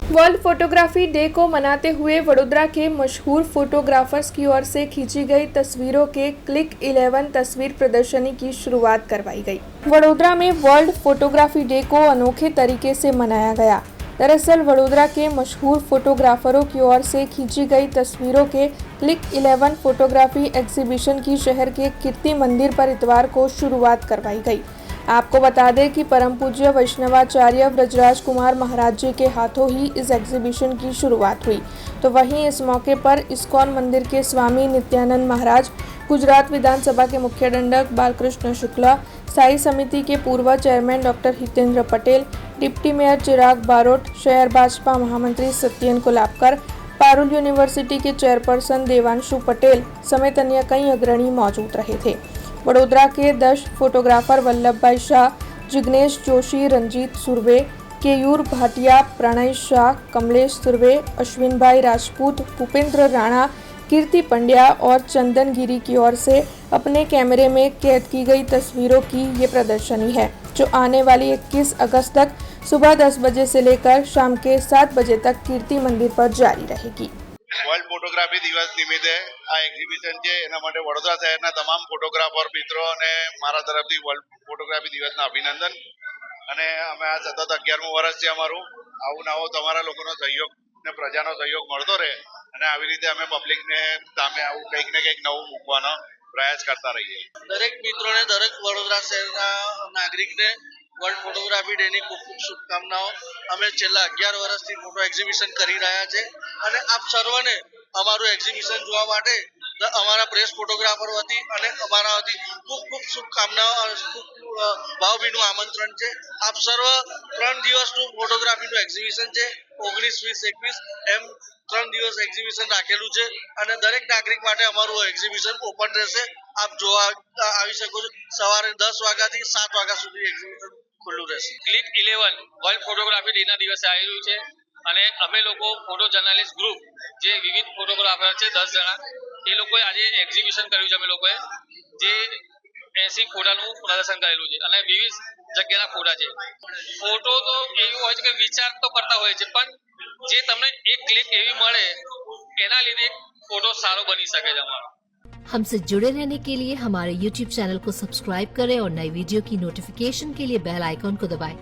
World photography day को मनाते हुए वडोदरा के मशहूर फोटोग्राफर्स की ओर से खींची गई तस्वीरों के क्लिक 11 तस्वीर प्रदर्शनी की शुरुआत करवाई गई। वडोदरा में वर्ल्ड फोटोग्राफी डे को अनोखे तरीके से मनाया गया। दरअसल वडोदरा के मशहूर फोटोग्राफरों की ओर से खींची गई तस्वीरों के क्लिक 11 फोटोग्राफी एग्जीबिशन की शहर के कीर्ति मंदिर पर इतवार को शुरुआत करवाई गई। आपको बता दें कि परम पूज्य वैष्णवाचार्य ब्रजराज कुमार महाराज जी के हाथों ही इस एग्जीबिशन की शुरुआत हुई। तो वहीं इस मौके पर इस्कॉन मंदिर के स्वामी नित्यानंद महाराज, गुजरात विधानसभा के मुख्य दंडक बालकृष्ण शुक्ला, स्थायी समिति के पूर्व chairman doctor Hitendra Patel, deputy mayor Chirag Barot, शहर भाजपा महामंत्री सत्येन कोल्हापकर, पारुल यूनिवर्सिटी के चेयरपर्सन देवांशु पटेल समेत अन्य कई अग्रणी मौजूद रहे थे। वडोदरा के 10 फोटोग्राफर वल्लभभाई शाह, जिग्नेश जोशी, रंजीत सुर्वे, केयूर भाटिया, प्रणय शाह, कमलेश सुर्वे, अश्विन भाई राजपूत, भूपेंद्र राणा, कीर्ति पंड्या और चंदन गिरी की ओर से अपने कैमरे में कैद की गई तस्वीरों की ये प्रदर्शनी है, जो आने वाली 21 अगस्त तक सुबह 10 बजे से लेकर शाम के 7 बजे तक कीर्ति मंदिर पर जारी रहेगी। વર્લ્ડ ફોટોગ્રાફી દિવસ નિમિત્તે આ એક્ઝિબિશન છે, એના માટે વડોદરા શહેરના તમામ ફોટોગ્રાફર મિત્રો અને મારા તરફથી વર્લ્ડ ફોટોગ્રાફી દિવસના અભિનંદન। અને અમે આ સતત 11મું વર્ષ છે અમારું। આવું ને આવો તમારા લોકોનો સહયોગ ને પ્રજાનો સહયોગ મળતો રહે અને આવી રીતે અમે પબ્લિકને સામે આવું કંઈક ને કંઈક નવું મૂકવાનો પ્રયાસ કરતા રહીએ। દરેક મિત્રોને, દરેક વડોદરા શહેરના નાગરિકને વર્લ્ડ ફોટોગ્રાફી ડેની ખૂબ ખૂબ શુભકામનાઓ। અમે છેલ્લા 11 વર્ષથી ફોટો એક્ઝિબિશન કરી રહ્યા છે અને આપ સર્વને અમારું એક્ઝિબિશન જોવા માટે અમારા પ્રેસ ફોટોગ્રાફર વતી અને અમારા વતી ખૂબ ખૂબ શુભકામનાઓ અને ખૂબ ભાવભીનું આમંત્રણ છે। આપ સર્વ 3 દિવસનું ફોટોગ્રાફીનું એક્ઝિબિશન છે, 19, 20, 21 એમ 3 દિવસ એક્ઝિબિશન રાખેલું છે અને દરેક નાગરિક માટે અમારું એક્ઝિબિશન ઓપન રહેશે। આપ જોવા આવી શકો છો। સવારે 10 વાગ્યાથી 7 વાગ્યા સુધી એક્ઝિબિશન ખુલ્લું રહેશે। ક્લિક 11 વર્લ્ડ ફોટોગ્રાફી ડેના દિવસે આવી રહ્યું છે અને અમે લોકો ફોટો જર્નાલિસ્ટ ગ્રુપ જે વિવિધ ફોટોગ્રાફર છે 10 જણા, એ લોકોએ આજે એક્ઝિબિશન કર્યું છે। અમે લોકોએ જે 80 ફોટાનું પ્રદર્શન કરેલું છે અને વિવિધ જગ્યાના ફોટા છે। ફોટો તો એવું હોય છે કે વિચાર તો કરતા હોય છે, પણ જે તમને એક ક્લિક એવી મળે એના લીધે ફોટો સારો બની શકે છે અમારો। हमसे जुड़े रहने के लिए हमारे YouTube चैनल को सब्सक्राइब करें और नई वीडियो की नोटिफिकेशन के लिए बेल आइकॉन को दबाएं।